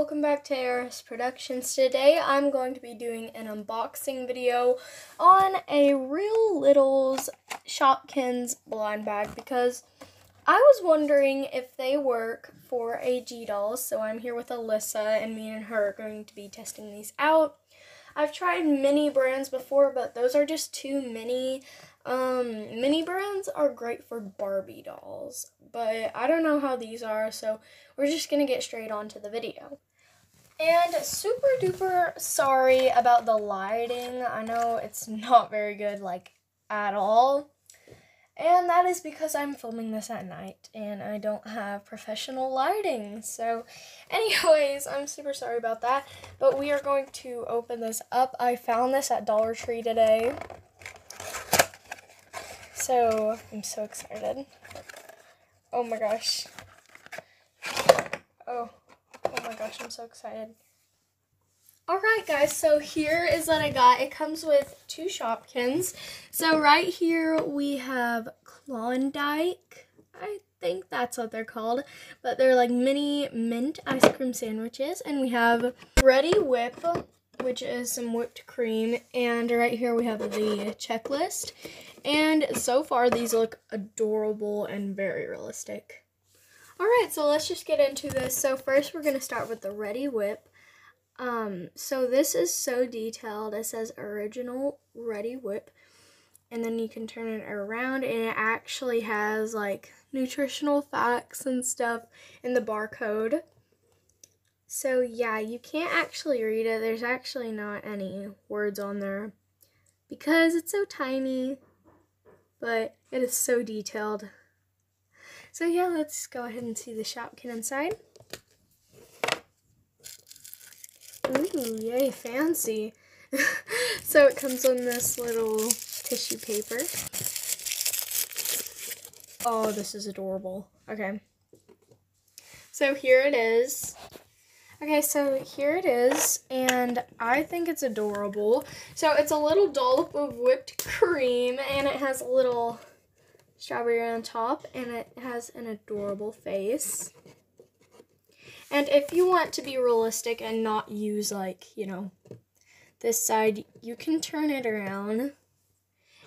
welcome back to ARS Productions. Today I'm going to be doing an unboxing video on a Real Littles Shopkins blind bag because I was wondering if they work for AG dolls. So I'm here with Alyssa and me and her are going to be testing these out. I've tried mini brands before, but those are just too many. Mini brands are great for Barbie dolls, but I don't know how these are, so we're just gonna get straight on to the video. And super duper sorry about the lighting. I know it's not very good, like, at all. And that is because I'm filming this at night and I don't have professional lighting. So anyways, I'm super sorry about that. But we are going to open this up. I found this at Dollar Tree today. So I'm so excited. Oh my gosh. Oh my gosh, I'm so excited. Alright guys, so here is what I got. It comes with 2 Shopkins. So right here we have Klondike. I think that's what they're called. But they're like mini mint ice cream sandwiches. And we have Ready Whip, which is some whipped cream. And right here we have the checklist. And so far these look adorable and very realistic. Alright, so let's just get into this. So first we're going to start with the Ready Whip. So this is so detailed. It says original Ready Whip, and then you can turn it around and it actually has like nutritional facts and stuff in the barcode. So yeah, you can't actually read it. There's actually not any words on there because it's so tiny, but it is so detailed. So yeah, let's go ahead and see the Shopkin inside. Ooh, yay, fancy. So it comes on this little tissue paper. Oh, this is adorable. Okay. So here it is. Okay, so here it is, and I think it's adorable. So it's a little dollop of whipped cream, and it has a little strawberry on top, and it has an adorable face. And if you want to be realistic and not use, like, you know, this side, you can turn it around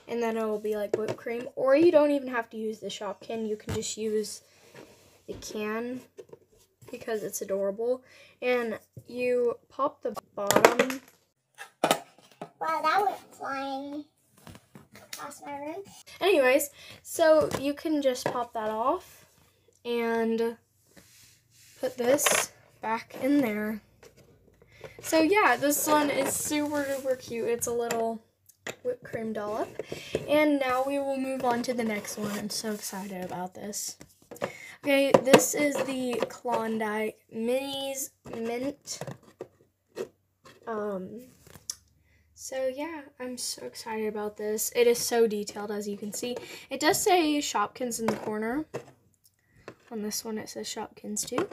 and then it will be like whipped cream. Or you don't even have to use the Shopkin. You can just use the can because it's adorable. And you pop the bottom. Wow, that went flying across my room. Anyways, so you can just pop that off and put this back in there. So yeah, this one is super duper cute. It's a little whipped cream dollop. And now we will move on to the next one. I'm so excited about this. Okay, this is the Klondike Minis Mint. So yeah, I'm so excited about this. It is so detailed, as you can see. It does say Shopkins in the corner. On this one it says Shopkins too.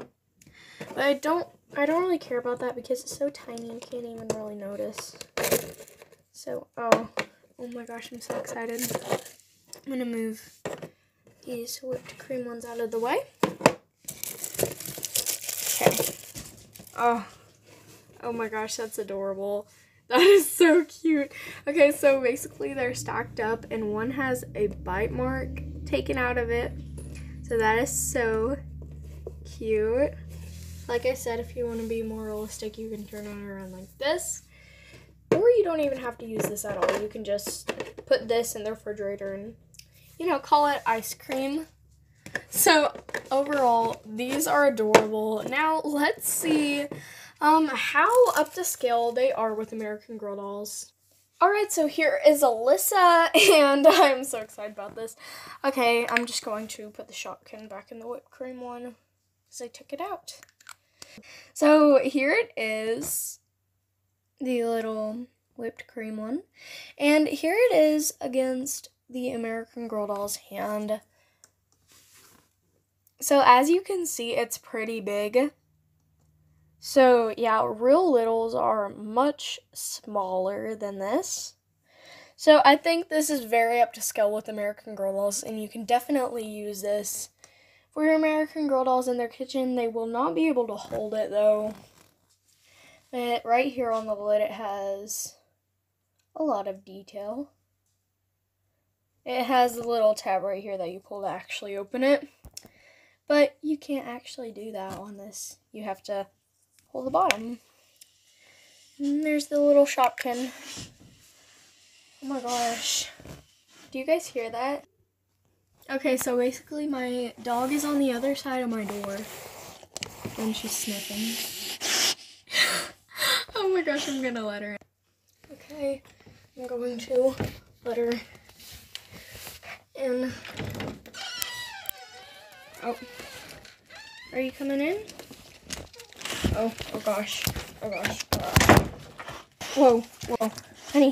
But I don't really care about that because it's so tiny you can't even really notice. So, oh my gosh, I'm so excited. I'm gonna move these whipped cream ones out of the way. Okay. Oh my gosh, that's adorable. That is so cute. Okay, so basically they're stacked up and one has a bite mark taken out of it. So that is so cute. Like I said, if you want to be more realistic, you can turn it around like this. Or you don't even have to use this at all. You can just put this in the refrigerator and, you know, call it ice cream. So overall, these are adorable. Now let's see how up to scale they are with American Girl dolls. Alright, so here is Alyssa, and I'm so excited about this. Okay, I'm just going to put the Shopkin back in the whipped cream one because I took it out. So here it is, the little whipped cream one. And here it is against the American Girl doll's hand. So as you can see, it's pretty big. So yeah, Real Littles are much smaller than this. So I think this is very up to scale with American Girl dolls, and you can definitely use this for your American Girl dolls in their kitchen. They will not be able to hold it though. Right here on the lid, it has a lot of detail. It has the little tab right here that you pull to actually open it. But you can't actually do that on this. You have to pull the bottom. And there's the little Shopkin. Oh my gosh. Do you guys hear that? Okay, so basically my dog is on the other side of my door. And she's sniffing. Oh my gosh, I'm gonna let her in. Okay, I'm going to let her in. Oh. Are you coming in? Oh gosh. Oh gosh. Whoa. Honey.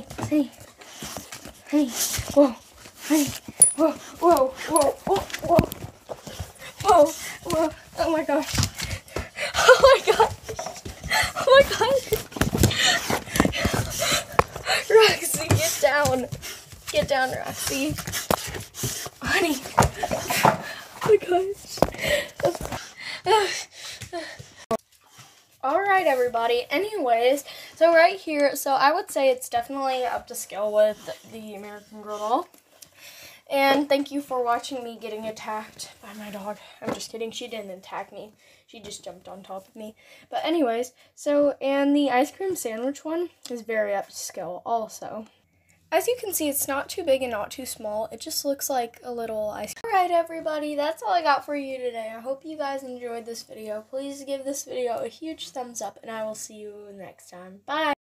Whoa. Honey. Whoa. Oh my gosh. Roxy, get down. Get down, Roxy. Honey. Oh my gosh. Alright, everybody. Anyways, so right here, so I would say it's definitely up to scale with the American Girl doll. And thank you for watching me getting attacked by my dog. I'm just kidding. She didn't attack me. She just jumped on top of me. But anyways, so, and the ice cream sandwich one is very up to scale also. As you can see, it's not too big and not too small. It just looks like a little ice cream. Alright, everybody, that's all I got for you today. I hope you guys enjoyed this video. Please give this video a huge thumbs up, and I will see you next time. Bye!